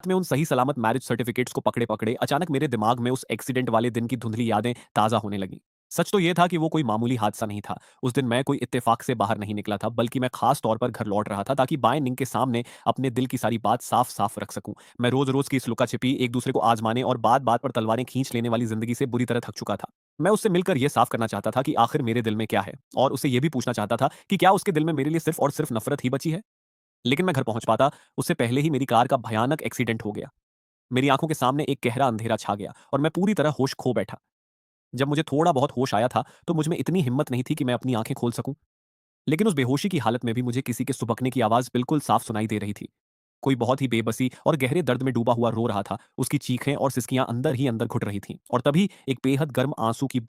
में उन सही सलामत मैरिज सर्टिफिकेट्स को पकड़े-पकड़े अचानक मेरे दिमाग में उस एक्सीडेंट वाले दिन की धुंधली यादें ताज़ा होने लगीं। सच तो ये था कि वो कोई मामूली हादसा नहीं था। उस दिन मैं कोई इत्तेफाक से बाहर नहीं निकला था, बल्कि मैं खास तौर पर घर लौट रहा था ताकि बाएँ निंग के सामने अपने दिल की सारी बात साफ-साफ रख सकूँ। मैं रोज़-रोज़ की इस लुका-छिपी, एक-दूसरे को आज़माने और बात-बात पर तलवारें खींच लेने वाली ज़िंदगी से बुरी तरह थक चुका था। मैं उससे मिलकर ये साफ करना चाहता था कि आखिर मेरे दिल में क्या है, और उससे ये भी पूछना चाहता था कि क्या उसके दिल में मेरे लिए सिर्फ़ और सिर्फ़ नफ़रत ही बची है? लेकिन मैं घर पहुँच पाता, उससे पहले ही मेरी कार का भयानक एक्सीडेंट हो गया। मेरी आँखों के सामने एक गहरा अंधेरा छा गया और मैं पूरी तरह होश खो बैठा। जब मुझे थोड़ा बहुत होश आया था, तो मुझ में इतनी हिम्मत नहीं थी कि मैं अपनी आँखें खोल सकूँ। लेकिन उस बेहोशी की हालत में भी मुझे किसी के सुबकने की आवाज़ बिल्कुल साफ सुनाई दे रही थी। कोई बहुत ही बेबसी और गहरे दर्द में डूबा हुआ रो रहा था। उसकी चीखें और सिसकियाँ अंदर ही अंदर घुट रही थीं। और तभी एक बेहद गर्म आँसू की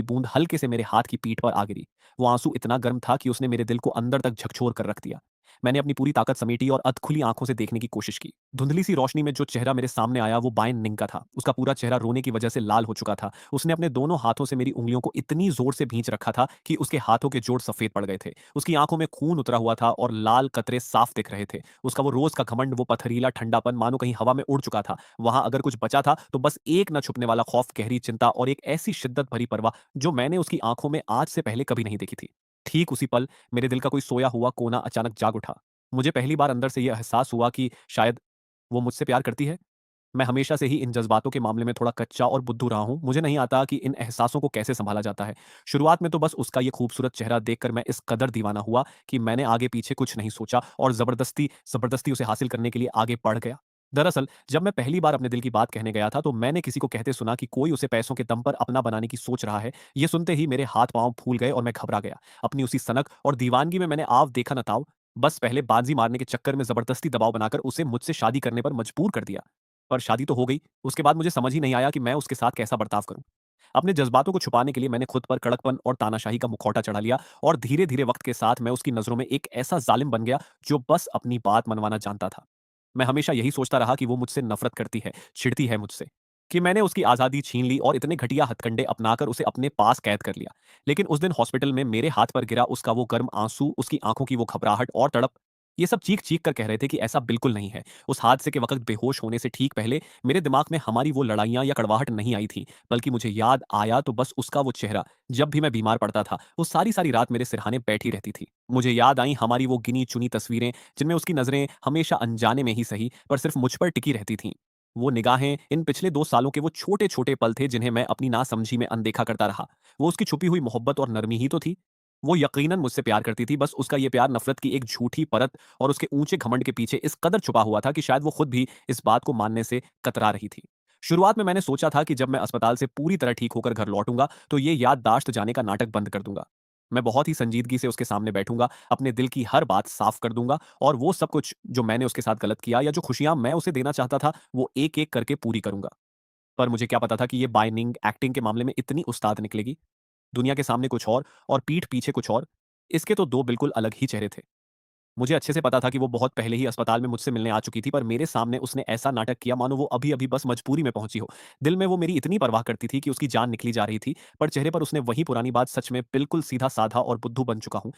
बूंद हल्के से मेरे हाथ की पीठ पर आ गिरी। वो आँसू इतना गर्म था कि उसने मेरे दिल को अंदर तक झकझोर कर रख दिया। मैंने अपनी पूरी ताकत समेटी और अधखुली आँखों से देखने की कोशिश की। धुंधली सी रोशनी में जो चेहरा मेरे सामने आया, वो बाएँ निंग का था। उसका पूरा चेहरा रोने की वजह से लाल हो चुका था। उसने अपने दोनों हाथों से मेरी उँगलियों को इतनी ज़ोर से भींच रखा था कि उसके हाथों के जोड़ सफ़ेद पड़ गए थे। उसकी आँखों में खून उतरा हुआ था और लाल कतरे साफ दिख रहे थे। उसका वो रोज़ का घमंड, वो पथरीला ठंडापन मानो कहीं हवा में उड़ चुका था। वहाँ अगर कुछ बचा था, तो बस एक न छुपने वाला खौफ, गहरी चिंता और एक ऐसी शिद्दत भरी परवाह, जो मैंने उसकी आँखों में आज से पहले कभी नहीं देखी थी। ठीक उसी पल मेरे दिल का कोई सोया हुआ कोना अचानक जाग उठा। मुझे पहली बार अंदर से ये एहसास हुआ कि शायद वो मुझसे प्यार करती है। मैं हमेशा से ही इन जज़्बातों के मामले में थोड़ा कच्चा और बुद्धू रहा हूँ। मुझे नहीं आता कि इन एहसासों को कैसे सँभाला जाता है। शुरुआत में तो बस उसका ये खूबसूरत चेहरा देखकर मैं इस कदर दीवाना हुआ कि मैंने आगे-पीछे कुछ नहीं सोचा और ज़बरदस्ती ज़बरदस्ती उसे हासिल करने के लिए आगे बढ़ गया। दरअसल, जब मैं पहली बार अपने दिल की बात कहने गया था, तो मैंने किसी को कहते सुना कि कोई उसे पैसों के दम पर अपना बनाने की सोच रहा है। ये सुनते ही मेरे हाथ-पाँव फूल गए और मैं घबरा गया। अपनी उसी सनक और दीवानगी में मैंने आव देखा न ताव, बस पहले बाज़ी मारने के चक्कर में ज़बरदस्ती दबाव बनाकर उसे मुझसे शादी करने पर मजबूर कर दिया। पर शादी तो हो गई, उसके बाद मुझे समझ ही नहीं आया कि मैं उसके साथ कैसा बर्ताव करूँ। अपने जज़्बातों को छुपाने के लिए मैंने खुद पर कड़कपन और तानाशाही का मुखौटा चढ़ा लिया, और धीरे-धीरे वक़्त के साथ मैं उसकी नज़रों में एक ऐसा ज़ालिम बन गया, जो बस अपनी बात मनवाना जानता था। मैं हमेशा यही सोचता रहा कि वो मुझसे नफ़रत करती है, चिढ़ती है मुझसे, कि मैंने उसकी आज़ादी छीन ली और इतने घटिया हथकंडे अपनाकर उसे अपने पास कैद कर लिया। लेकिन उस दिन हॉस्पिटल में मेरे हाथ पर गिरा उसका वो गर्म आँसू, उसकी आँखों की वो घबराहट और तड़प, ये सब चीख-चीख कर कह रहे थे कि ऐसा बिल्कुल नहीं है। उस हादसे के वक़्त बेहोश होने से ठीक पहले मेरे दिमाग में हमारी वो लड़ाइयाँ या कड़वाहट नहीं आई थी, बल्कि मुझे याद आया तो बस उसका वो चेहरा, जब भी मैं बीमार पड़ता था, वो सारी-सारी रात मेरे सिरहाने बैठी रहती थी। मुझे याद आई हमारी वो गिनी-चुनी तस्वीरें, जिनमें उसकी नज़रें हमेशा अनजाने में ही सही, पर सिर्फ़ मुझ पर टिकी रहती थीं। वो निगाहें, इन पिछले 2 सालों के वो छोटे-छोटे पल थे जिन्हें मैं अपनी नासमझी में अनदेखा करता रहा। वो उसकी छुपी हुई मोहब्बत और नरमी ही तो थी। वो यकीनन मुझसे प्यार करती थी, बस उसका ये प्यार नफ़रत की एक झूठी परत और उसके ऊँचे घमंड के पीछे इस कदर छुपा हुआ था कि शायद वो खुद भी इस बात को मानने से कतरा रही थी। शुरुआत में मैंने सोचा था कि जब मैं अस्पताल से पूरी तरह ठीक होकर घर लौटूँगा, तो ये याददाश्त जाने का नाटक बंद कर दूँगा। मैं बहुत ही संजीदगी से उसके सामने बैठूँगा, अपने दिल की हर बात साफ कर दूँगा, और वो सब कुछ जो मैंने उसके साथ गलत किया या जो खुशियाँ मैं उसे देना चाहता था, वो एक-एक करके पूरी करूँगा। पर मुझे क्या पता था कि ये बाइनिंग एक्टिंग के मामले में इतनी उस्ताद निकलेगी। दुनिया के सामने कुछ और पीठ पीछे कुछ और। इसके तो 2 बिल्कुल अलग ही चेहरे थे। मुझे अच्छे से पता था कि वो बहुत पहले ही अस्पताल में मुझसे मिलने आ चुकी थी, पर मेरे सामने उसने ऐसा नाटक किया मानो वो अभी-अभी बस मजबूरी में पहुँची हो। दिल में वो मेरी इतनी परवाह करती थी कि उसकी जान निकली जा रही थी, पर चेहरे पर उसने वही पुरानी बात, सच में बिल्कुल सीधा-साधा और बुद्धू बन चुका हूँ।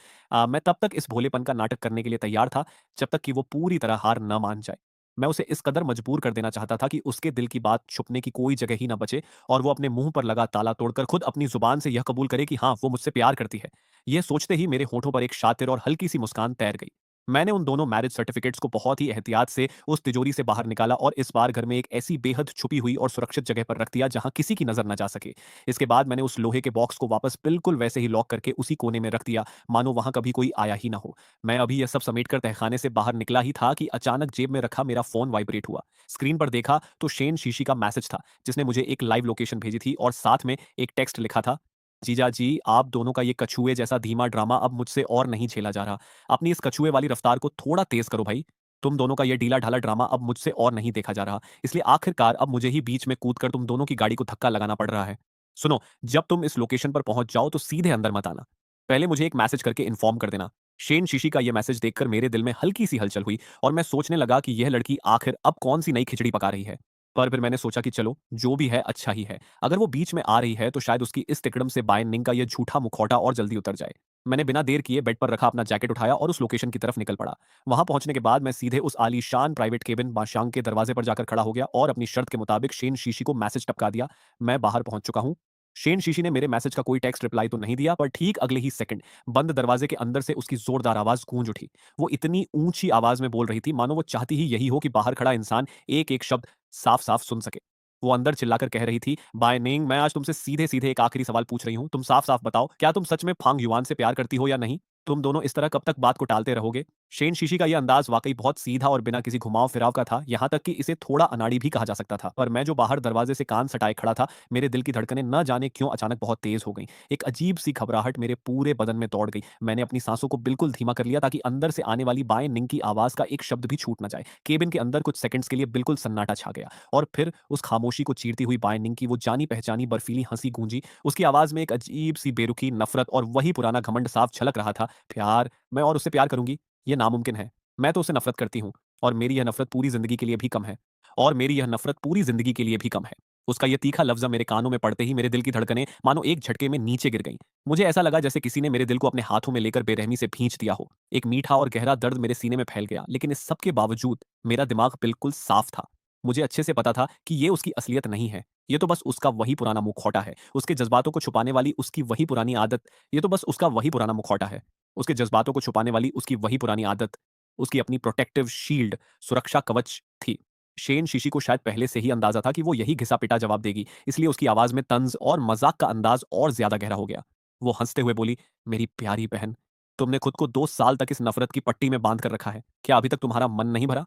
मैं तब तक इस भोलेपन का नाटक करने के लिए तैयार था, जब तक कि वो पूरी तरह हार न मान जाए। मैं उसे इस कदर मजबूर कर देना चाहता था कि उसके दिल की बात छुपने की कोई जगह ही ना बचे, और वो अपने मुँह पर लगा ताला तोड़कर खुद अपनी ज़ुबान से यह कबूल करे कि हाँ, वो मुझसे प्यार करती है। ये सोचते ही मेरे होठों पर एक शातिर और हल्की-सी मुस्कान तैर गई। मैंने उन दोनों मैरिज सर्टिफिकेट्स को बहुत ही एहतियात से उस तिजोरी से बाहर निकाला और इस बार घर में एक ऐसी बेहद छुपी हुई और सुरक्षित जगह पर रख दिया, जहां किसी की नजर न जा सके। इसके बाद मैंने उस लोहे के बॉक्स को वापस बिल्कुल वैसे ही लॉक करके उसी कोने में रख दिया, मानो वहां कभी कोई आया ही ना हो। मैं अभी यह सब समेटकर तहखाने से बाहर निकला ही था कि अचानक जेब में रखा मेरा फोन वाइब्रेट हुआ। स्क्रीन पर देखा तो शेन शीशी का मैसेज था, जिसने मुझे एक लाइव लोकेशन भेजी थी और साथ में एक टेक्स्ट लिखा था। जीजा जी, आप दोनों का ये कछुए जैसा धीमा ड्रामा अब मुझसे और नहीं झेला जा रहा। अपनी इस कछुए वाली रफ्तार को थोड़ा तेज करो भाई। तुम दोनों का ये ढीला-ढाला ड्रामा अब मुझसे और नहीं देखा जा रहा। इसलिए आखिरकार अब मुझे ही बीच में कूदकर तुम दोनों की गाड़ी को धक्का लगाना पड़ रहा है। सुनो, जब तुम इस लोकेशन पर पहुँच जाओ तो सीधे अंदर मत आना। पहले मुझे एक मैसेज करके इन्फॉर्म कर देना। शेन शीशी का ये मैसेज देखकर मेरे दिल में हल्की-सी हलचल हुई और मैं सोचने लगा कि यह लड़की आखिर अब कौन-सी नई खिचड़ी पका रही है। पर फिर मैंने सोचा कि चलो, जो भी है अच्छा ही है। अगर वो बीच में आ रही है तो शायद उसकी इस तिकड़म से बाइंडिंग का ये झूठा मुखौटा और जल्दी उतर जाए। मैंने बिना देर किए बेड पर रखा अपना जैकेट उठाया और उस लोकेशन की तरफ निकल पड़ा। वहां पहुंचने के बाद मैं सीधे उस आलीशान प्राइवेट केबिन बाशांग के दरवाजे पर जाकर खड़ा हो गया और अपनी शर्त के मुताबिक शेन शीशी को मैसेज टपका दिया। मैं बाहर पहुंच चुका हूं। शेन शीशी ने मेरे मैसेज का कोई टेक्स्ट रिप्लाई तो नहीं दिया, पर ठीक अगले ही सेकंड बंद दरवाजे के अंदर से उसकी जोरदार आवाज गूंज उठी। वो इतनी ऊंची आवाज में बोल रही थी मानो वो चाहती ही यही हो कि बाहर खड़ा इंसान एक एक शब्द साफ साफ सुन सके। वो अंदर चिल्लाकर कह रही थी, बाय निंग, मैं आज तुमसे सीधे सीधे एक आखिरी सवाल पूछ रही हूँ। तुम साफ साफ बताओ, क्या तुम सच में फांग युआन से प्यार करती हो या नहीं? तुम दोनों इस तरह कब तक बात को टालते रहोगे? शेन शीशी का यह अंदाज वाकई बहुत सीधा और बिना किसी घुमाव फिराव का था, यहाँ तक कि इसे थोड़ा अनाड़ी भी कहा जा सकता था। पर मैं जो बाहर दरवाजे से कान सटाए खड़ा था, मेरे दिल की धड़कनें न जाने क्यों अचानक बहुत तेज हो गईं। एक अजीब सी घबराहट मेरे पूरे बदन में दौड़ गई। मैंने अपनी सांसों को बिल्कुल धीमा कर लिया ताकि अंदर से आने वाली बाएं निंग की आवाज का एक शब्द भी छूट न जाए। केबिन के अंदर कुछ सेकंड्स के लिए बिल्कुल सन्नाटा छा गया और फिर उस खामोशी को चीरती हुई बाएं निंग की वो जानी पहचानी बर्फीली हंसी गूंजी। उसकी आवाज में एक अजीब सी बेरुखी नफरत और वही पुराना घमंड साफ झलक रहा था। प्यार, मैं और उससे प्यार करूंगी? ये नामुमकिन है। मैं तो उससे नफरत करती हूँ और मेरी यह नफरत पूरी जिंदगी के लिए भी कम है। और मेरी यह नफरत पूरी जिंदगी के लिए भी कम है। उसका यह तीखा लफ्ज़ मेरे कानों में पड़ते ही मेरे दिल की धड़कनें मानो एक झटके में नीचे गिर गईं। मुझे ऐसा लगा जैसे किसी ने मेरे दिल को अपने हाथों में लेकर बेरहमी से भींच दिया हो। एक मीठा और गहरा दर्द मेरे सीने में फैल गया, लेकिन इस सब के बावजूद मेरा दिमाग बिल्कुल साफ था। मुझे अच्छे से पता था कि ये उसकी असलियत नहीं है। ये तो बस उसका वही पुराना मुखौटा है। उसके जज्बातों को छुपाने वाली उसकी वही पुरानी आदत। ये तो बस उसका वही पुराना मुखौटा है। उसके जज्बातों को छुपाने वाली उसकी वही पुरानी आदत, उसकी अपनी प्रोटेक्टिव शील्ड, सुरक्षा कवच थी। शेन शीशी को शायद पहले से ही अंदाजा था कि वो यही घिसा-पिटा जवाब देगी, इसलिए उसकी आवाज़ में तंज़ और मज़ाक का अंदाज़ और ज़्यादा गहरा हो गया। वो हँसते हुए बोली, "मेरी प्यारी बहन, तुमने खुद को 2 साल तक इस नफ़रत की पट्टी में बाँध कर रखा है। क्या अभी तक तुम्हारा मन नहीं भरा?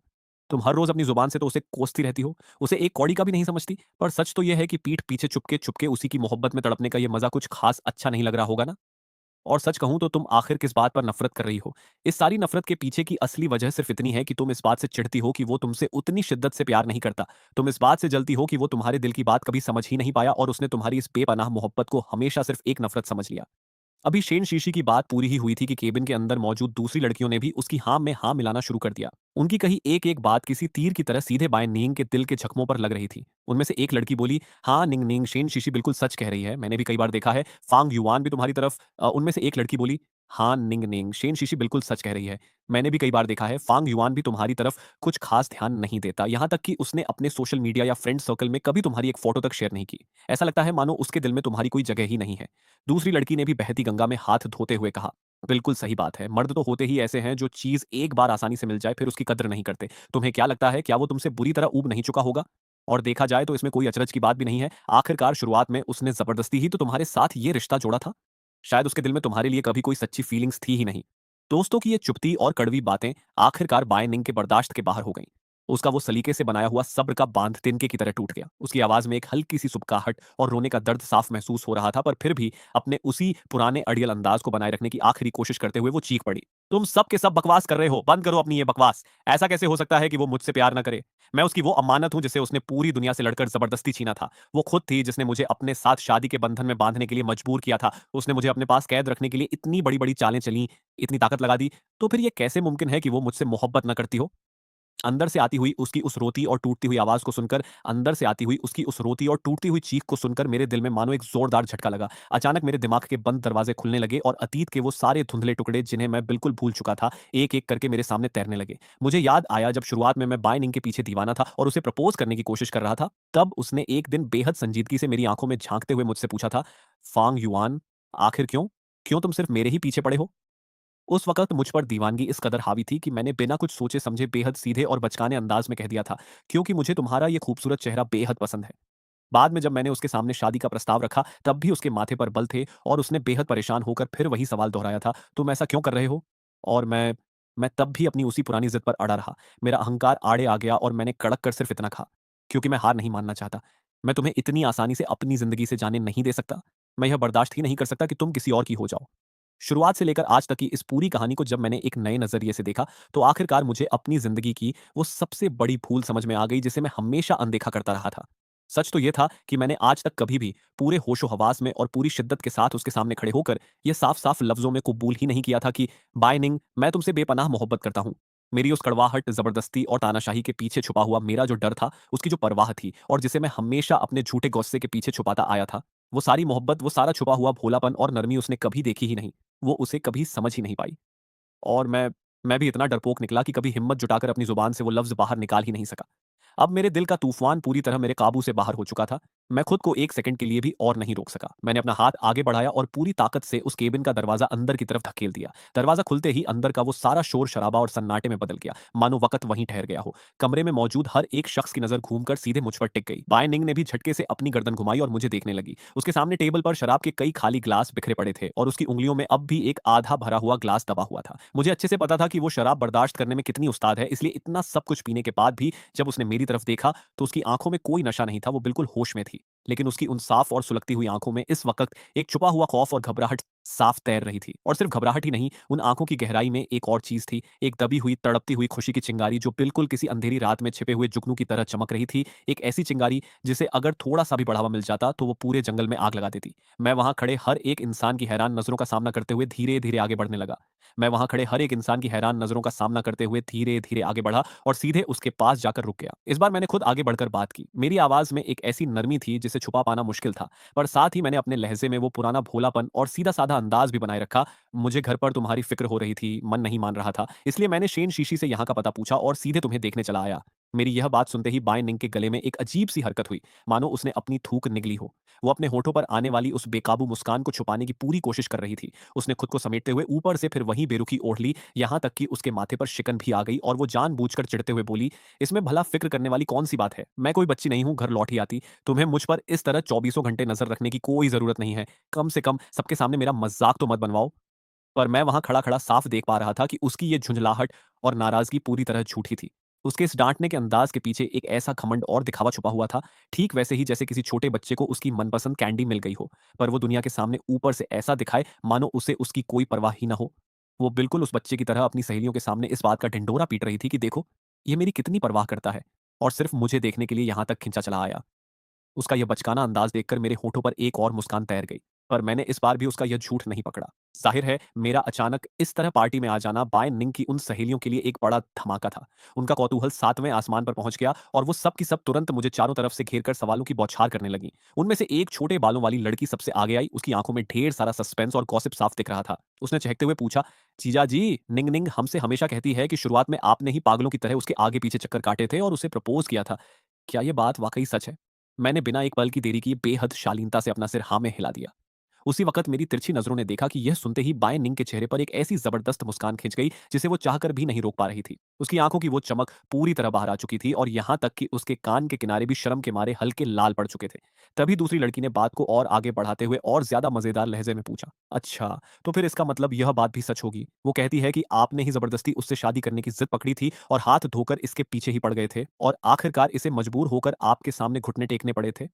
तुम हर रोज़ अपनी ज़ुबान से तो उसे कोसती रहती हो, उसे एक कौड़ी का भी नहीं समझती, पर सच तो ये है कि पीठ पीछे चुपके-चुपके उसी की मोहब्बत में तड़पने का ये मज़ा कुछ ख़ास अच्छा नहीं लग रहा होगा ना? और सच कहूँ तो तुम आखिर किस बात पर नफ़रत कर रही हो? इस सारी नफ़रत के पीछे की असली वजह सिर्फ़ इतनी है कि तुम इस बात से चिढ़ती हो कि वो तुमसे उतनी शिद्दत से प्यार नहीं करता। तुम इस बात से जलती हो कि वो तुम्हारे दिल की बात कभी समझ ही नहीं पाया और उसने तुम्हारी इस बेपनाह मोहब्बत को हमेशा सिर्फ़ एक नफ़रत समझ लिया। अभी शेन शीशी की बात पूरी ही हुई थी कि केबिन के अंदर मौजूद दूसरी लड़कियों ने भी उसकी हाँ में हाँ मिलाना शुरू कर दिया। उनकी कही एक एक बात किसी तीर की तरह सीधे बाएं नींग के दिल के जख्मों पर लग रही थी। उनमें से एक लड़की बोली, हाँ निंग निंग, शेन शीशी बिल्कुल सच कह रही है, मैंने भी कई बार देखा है। फांग युआन भी तुम्हारी तरफ। उनमें से एक लड़की बोली, हाँ निंग निंग, शेन शीशी बिल्कुल सच कह रही है, मैंने भी कई बार देखा है। फांग युआन भी तुम्हारी तरफ कुछ खास ध्यान नहीं देता, यहाँ तक कि उसने अपने सोशल मीडिया या फ्रेंड सर्कल में कभी तुम्हारी एक फोटो तक शेयर नहीं की। ऐसा लगता है मानो उसके दिल में तुम्हारी कोई जगह ही नहीं है। दूसरी लड़की ने भी बहती गंगा में हाथ धोते हुए कहा, बिल्कुल सही बात है, मर्द तो होते ही ऐसे हैं जो चीज एक बार आसानी से मिल जाए फिर उसकी कद्र नहीं करते। तुम्हें क्या लगता है, क्या वो तुमसे बुरी तरह ऊब नहीं चुका होगा? और देखा जाए तो इसमें कोई अचरज की बात भी नहीं है। आखिरकार शुरुआत में उसने जबरदस्ती ही तो तुम्हारे साथ ये रिश्ता जोड़ा था। शायद उसके दिल में तुम्हारे लिए कभी कोई सच्ची फीलिंग्स थी ही नहीं। दोस्तों की ये चुपती और कड़वी बातें आखिरकार बाय निंग के बर्दाश्त के बाहर हो गईं। उसका वो सलीके से बनाया हुआ सब्र का बांध तिनके की तरह टूट गया। उसकी आवाज में एक हल्की सी सुबकाहट और रोने का दर्द साफ महसूस हो रहा था, पर फिर भी अपने उसी पुराने अड़ियल अंदाज को बनाए रखने की आखिरी कोशिश करते हुए वो चीख पड़ी, तुम सब के सब बकवास कर रहे हो, बंद करो अपनी ये बकवास। ऐसा कैसे हो सकता है कि वो मुझसे प्यार ना करे? मैं उसकी वो अमानत हूं जिसे उसने पूरी दुनिया से लड़कर जबरदस्ती छीना था। वो खुद थी जिसने मुझे अपने साथ शादी के बंधन में बांधने के लिए मजबूर किया था। उसने मुझे अपने पास कैद रखने के लिए इतनी बड़ी बड़ी चालें चली, इतनी ताकत लगा दी। तो फिर ये कैसे मुमकिन है कि वो मुझसे मोहब्बत न करती हो? अंदर से आती हुई उसकी उस रोती और टूटती हुई आवाज़ को सुनकर, अंदर से आती हुई उसकी उस रोती और टूटती हुई चीख को सुनकर मेरे दिल में मानो एक ज़ोरदार झटका लगा। अचानक मेरे दिमाग के बंद दरवाज़े खुलने लगे और अतीत के वो सारे धुंधले टुकड़े जिन्हें मैं बिल्कुल भूल चुका था, एक-एक करके मेरे सामने तैरने लगे। मुझे याद आया जब शुरुआत में मैं बाय निंग के पीछे दीवाना था और उसे प्रपोज़ करने की कोशिश कर रहा था, तब उसने एक दिन बेहद संजीदगी से मेरी आँखों में झाँकते हुए मुझसे पूछा था, "फांग युआन, आखिर क्यों? क्यों तुम सिर्फ़ मेरे ही पीछे पड़े हो?" उस वक़्त मुझ पर दीवानगी इस कदर हावी थी कि मैंने बिना कुछ सोचे-समझे बेहद सीधे और बचकाने अंदाज़ में कह दिया था, क्योंकि मुझे तुम्हारा ये खूबसूरत चेहरा बेहद पसंद है। बाद में जब मैंने उसके सामने शादी का प्रस्ताव रखा, तब भी उसके माथे पर बल थे और उसने बेहद परेशान होकर फिर वही सवाल दोहराया था, तुम ऐसा क्यों कर रहे हो? और मैं तब भी अपनी उसी पुरानी ज़िद पर अड़ा रहा। मेरा अहंकार आड़े आ गया और मैंने कड़क कर सिर्फ़ इतना कहा, क्योंकि मैं हार नहीं मानना चाहता। मैं तुम्हें इतनी आसानी से अपनी ज़िंदगी से जाने नहीं दे सकता। मैं यह बर्दाश्त ही नहीं कर सकता कि तुम किसी और की हो जाओ। शुरुआत से लेकर आज तक की इस पूरी कहानी को जब मैंने एक नए नज़रिए से देखा, तो आखिरकार मुझे अपनी ज़िंदगी की वो सबसे बड़ी भूल समझ में आ गई जिसे मैं हमेशा अनदेखा करता रहा था। सच तो ये था कि मैंने आज तक कभी भी पूरे होशो-हवास में और पूरी शिद्दत के साथ उसके सामने खड़े होकर ये साफ-साफ लफ्ज़ों में कबूल ही नहीं किया था कि बाय निंग, मैं तुमसे बेपनाह मोहब्बत करता हूँ। मेरी उस कड़वाहट, ज़बरदस्ती और तानाशाही के पीछे छुपा हुआ मेरा जो डर था, उसकी जो परवाह थी और जिसे मैं हमेशा अपने झूठे गुस्से के पीछे छुपाता आया था, वो सारी मोहब्बत, वो सारा छुपा हुआ भोलापन और नरमी उसने कभी देखी ही नहीं। वो उसे कभी समझ ही नहीं पाई। और मैं भी इतना डरपोक निकला कि कभी हिम्मत जुटाकर अपनी जुबान से वो लफ्ज़ बाहर निकाल ही नहीं सका। अब मेरे दिल का तूफ़ान पूरी तरह मेरे काबू से बाहर हो चुका था। मैं खुद को 1 सेकंड के लिए भी और नहीं रोक सका। मैंने अपना हाथ आगे बढ़ाया और पूरी ताकत से उस केबिन का दरवाज़ा अंदर की तरफ धकेल दिया। दरवाज़ा खुलते ही अंदर का वो सारा शोर-शराबा और सन्नाटे में बदल गया, मानो वक़्त वहीं ठहर गया हो। कमरे में मौजूद हर एक शख्स की नज़र घूमकर सीधे मुझ पर टिक गई। बाय निंग ने भी झटके से अपनी गर्दन घुमाई और मुझे देखने लगी। उसके सामने टेबल पर शराब के कई खाली ग्लास बिखरे पड़े थे और उसकी उँगलियों में अब भी एक आधा भरा हुआ ग्लास दबा हुआ था। मुझे अच्छे से पता था कि वो शराब बर्दाश्त करने में कितनी उस्ताद है, इसलिए इतना सब कुछ पीने के बाद भी जब उसने मेरी तरफ देखा तो उसकी आंखों में कोई नशा नहीं था, वो बिल्कुल होश में थी। लेकिन उसकी उन साफ और सुलगती हुई आंखों में इस वक़्त एक छुपा हुआ खौफ और घबराहट साफ तैर रही थी। और सिर्फ घबराहट ही नहीं, उन आंखों की गहराई में एक और चीज़ थी, एक दबी हुई, तड़पती हुई खुशी की चिंगारी जो बिल्कुल किसी अंधेरी रात में छिपे हुए जुगनू की तरह चमक रही थी। एक ऐसी चिंगारी जिसे अगर थोड़ा-सा भी बढ़ावा मिल जाता तो वो पूरे जंगल में आग लगा देती। मैं वहाँ खड़े हर एक इंसान की हैरान नज़रों का सामना करते हुए धीरे-धीरे आगे बढ़ने लगा। मैं वहाँ खड़े हर एक इंसान की हैरान नज़रों का सामना करते हुए धीरे-धीरे आगे बढ़ा और सीधे उसके पास जाकर रुक गया। इस बार मैंने खुद आगे बढ़कर बात की। मेरी आवाज़ में एक ऐसी नरमी थी जिसे छुपा पाना मुश्किल था, पर साथ ही मैंने अपने लहज़े में वो पुराना भोलापन और सीधा-साधा अंदाज़ भी बनाए रखा। मुझे घर पर तुम्हारी फ़िक्र हो रही थी, मन नहीं मान रहा था, इसलिए मैंने शेन शीशी से यहाँ का पता पूछा और सीधे तुम्हें देखने चला आया। मेरी यह बात सुनते ही बाय निंग के गले में एक अजीब-सी हरकत हुई, मानो उसने अपनी थूक निगली हो। वो अपने होठों पर आने वाली उस बेकाबू मुस्कान को छुपाने की पूरी कोशिश कर रही थी। उसने खुद को समेटते हुए ऊपर से फिर वही बेरुखी ओढ़ ली, यहाँ तक कि उसके माथे पर शिकन भी आ गई और वो जानबूझकर चिढ़ते हुए बोली, "इसमें भला फ़िक्र करने वाली कौन-सी बात है? मैं कोई बच्ची नहीं हूँ, घर लौट ही आती। तुम्हें मुझ पर इस तरह चौबीसों घंटे नज़र रखने की कोई ज़रूरत नहीं है। कम से कम सबके सामने मेरा मज़ाक तो मत बनवाओ।" पर मैं वहाँ खड़ा-खड़ा साफ देख पा रहा था कि उसकी ये झुंझलाहट और नाराज़गी पूरी तरह झूठी थी। उसके इस डाँटने के अंदाज़ के पीछे एक ऐसा घमंड और दिखावा छुपा हुआ था, ठीक वैसे ही जैसे किसी छोटे बच्चे को उसकी मनपसंद कैंडी मिल गई हो, पर वो दुनिया के सामने ऊपर से ऐसा दिखाए मानो उसे उसकी कोई परवाह ही ना हो। वो बिल्कुल उस बच्चे की तरह अपनी सहेलियों के सामने इस बात का ढिंढोरा पीट रही थी कि देखो, ये मेरी कितनी परवाह करता है और सिर्फ़ मुझे देखने के लिए यहाँ तक खिंचा चला आया। उसका यह बचकाना अंदाज देखकर मेरे होठों पर एक और मुस्कान तैर गई, पर मैंने इस बार भी उसका यह झूठ नहीं पकड़ा। जाहिर है, मेरा अचानक इस तरह पार्टी में आ जाना बाय निंग की उन सहेलियों के लिए एक बड़ा धमाका था। उनका कौतूहल 7वें आसमान पर पहुंच गया और वो सब की सब तुरंत मुझे चारों तरफ से घेरकर सवालों की बौछार करने लगी। उनमें से एक छोटे बालों वाली लड़की सबसे आगे आई, उसकी आंखों में ढेर सारा सस्पेंस और गॉसिप साफ दिख रहा था। उसने चहकते हुए पूछा, "जीजा जी, निंग निंग हमसे हमेशा कहती है कि शुरुआत में आपने ही पागलों की तरह उसके आगे पीछे चक्कर काटे थे और उसे प्रपोज किया था। क्या ये बात वाकई सच है?" मैंने बिना एक पल की देरी किए बेहद शालीनता से अपना सिर हाँ में हिला दिया। उसी वक़्त मेरी तिरछी नज़रों ने देखा कि यह सुनते ही बाएँ निंग के चेहरे पर एक ऐसी ज़बरदस्त मुस्कान खिंच गई, जिसे वो चाहकर भी नहीं रोक पा रही थी। उसकी आँखों की वो चमक पूरी तरह बाहर आ चुकी थी और यहाँ तक कि उसके कान के किनारे भी शर्म के मारे हल्के लाल पड़ चुके थे। तभी दूसरी लड़की ने बात को और आगे बढ़ाते हुए और ज़्यादा मज़ेदार लहज़े में पूछा, "अच्छा, तो फिर इसका मतलब यह बात भी सच होगी? वो कहती है कि आपने ही ज़बरदस्ती उससे शादी करने की ज़िद पकड़ी थी और हाथ धोकर इसके पीछे ही पड़ गए थे और आखिरकार इसे मजबूर होकर आपके सामने घुटने टेकने पड़े थे?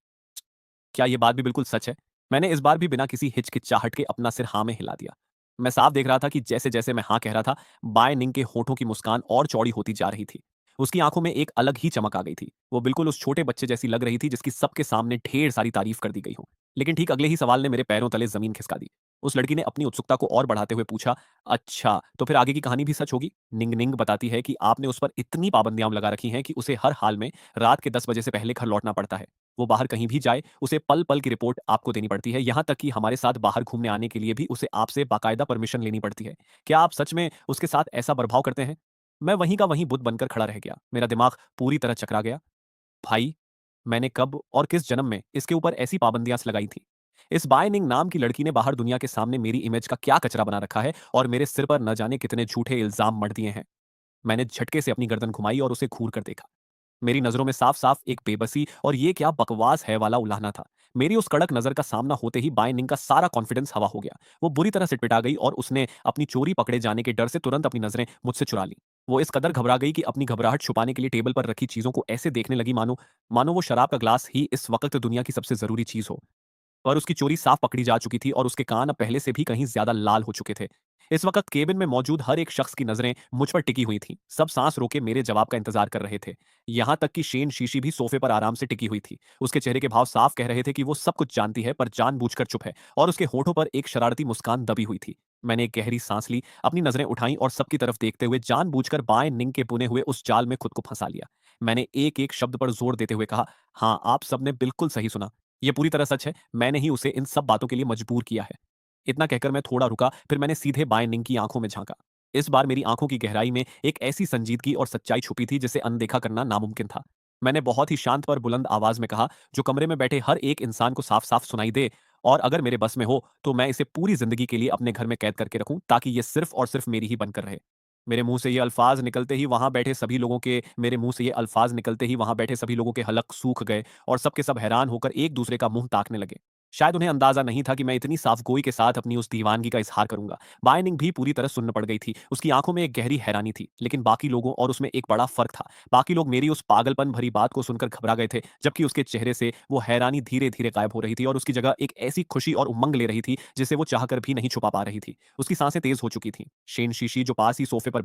क्या ये बात भी बिल्कुल सच है?" मैंने इस बार भी बिना किसी हिचकिचाहट के अपना सिर हाँ में हिला दिया। मैं साफ देख रहा था कि जैसे-जैसे मैं हाँ कह रहा था, बाय निंग के होठों की मुस्कान और चौड़ी होती जा रही थी। उसकी आँखों में एक अलग ही चमक आ गई थी। वो बिल्कुल उस छोटे बच्चे जैसी लग रही थी जिसकी सबके सामने ढेर सारी तारीफ़ कर दी गई हो। लेकिन ठीक अगले ही सवाल ने मेरे पैरों तले ज़मीन खिसका दी। उस लड़की ने अपनी उत्सुकता को और बढ़ाते हुए पूछा, "अच्छा, तो फिर आगे की कहानी भी सच होगी?" निंग निंग बताती है कि आपने उस पर इतनी पाबंदियाँ लगा रखी हैं कि उसे हर हाल में रात के 10 बजे से पहले घर लौटना पड़ता है। वो बाहर कहीं भी जाए, उसे पल-पल की रिपोर्ट आपको देनी पड़ती है, यहाँ तक कि हमारे साथ बाहर घूमने आने के लिए भी उसे आपसे बाकायदा परमिशन लेनी पड़ती है। क्या आप सच में उसके साथ ऐसा बर्ताव करते हैं? मैं वहीं का वहीं बुत बनकर खड़ा रह गया। मेरा दिमाग पूरी तरह चकरा गया। भाई, मैंने कब और किस जन्म में इसके ऊपर ऐसी पाबंदियाँ लगाई थी? इस बाय निंग नाम की लड़की ने बाहर दुनिया के सामने मेरी इमेज का क्या कचरा बना रखा है और मेरे सिर पर न जाने कितने झूठे इल्ज़ाम मढ़ दिए हैं। मैंने झटके से अपनी गर्दन घुमाई और उसे घूर कर देखा। मेरी नज़रों में साफ-साफ एक बेबसी और ये क्या बकवास है वाला उलाहना था। मेरी उस कड़क नज़र का सामना होते ही बाय निंग का सारा कॉन्फिडेंस हवा हो गया। वो बुरी तरह सिटपिटा गई और उसने अपनी चोरी पकड़े जाने के डर से तुरंत अपनी नज़रें मुझसे चुरा लीं। वो इस कदर घबरा गई कि अपनी घबराहट छुपाने के लिए टेबल पर रखी चीज़ों को ऐसे देखने लगी मानो मानो वो शराब का ग्लास ही इस वक़्त दुनिया की सबसे ज़रूरी चीज़ हो। पर उसकी चोरी साफ पकड़ी जा चुकी थी और उसके कान अब पहले से भी कहीं ज्यादा लाल हो चुके थे। इस वक्त केबिन में मौजूद हर एक शख्स की नजरें मुझ पर टिकी हुई थीं। सब सांस रोके मेरे जवाब का इंतजार कर रहे थे। यहाँ तक कि शेन शीशी भी सोफे पर आराम से टिकी हुई थी। उसके चेहरे के भाव साफ कह रहे थे कि वो सब कुछ जानती है पर जानबूझकर चुप है और उसके होठों पर एक शरारती मुस्कान दबी हुई थी। मैंने एक गहरी सांस ली, अपनी नजरें उठाई और सबकी तरफ देखते हुए जानबूझकर बाएं निंग के बुने हुए उस जाल में खुद को फंसा लिया। मैंने एक एक शब्द पर जोर देते हुए कहा, "हाँ, आप सबने बिल्कुल सही सुना। ये पूरी तरह सच है, मैंने ही उसे इन सब बातों के लिए मजबूर किया है। इतना कहकर मैं थोड़ा रुका, फिर मैंने सीधे बायनिंग की आंखों में झांका। इस बार मेरी आंखों की गहराई में एक ऐसी संजीदगी और सच्चाई छुपी थी जिसे अनदेखा करना नामुमकिन था। मैंने बहुत ही शांत पर बुलंद आवाज में कहा, जो कमरे में बैठे हर एक इंसान को साफ-साफ सुनाई दे, और अगर मेरे बस में हो तो मैं इसे पूरी जिंदगी के लिए अपने घर में कैद करके रखूं, ताकि ये सिर्फ और सिर्फ मेरी ही बनकर रहे। मेरे मुंह से ये अल्फाज निकलते ही वहां बैठे सभी लोगों के हलक सूख गए और सबके सब हैरान होकर एक दूसरे का मुंह ताकने लगे। शायद उन्हें अंदाजा नहीं था कि मैं इतनी साफगोई के साथ अपनी उस दीवानगी का इजहार करूंगा। बायनिंग भी पूरी तरह सुन्न पड़ गई थी। उसकी आंखों में एक गहरी हैरानी थी, लेकिन बाकी लोगों और उसमें एक बड़ा फर्क था। बाकी लोग मेरी उस पागलपन भरी बात को सुनकर घबरा गए थे, जबकि उसके चेहरे से वो हैरानी धीरे धीरे गायब हो रही थी और उसकी जगह एक ऐसी खुशी और उमंग ले रही थी जिसे वो चाहकर भी नहीं छुपा पा रही थी। उसकी सांसें तेज हो चुकी थीं। शेन शीशी जो पास ही सोफे पर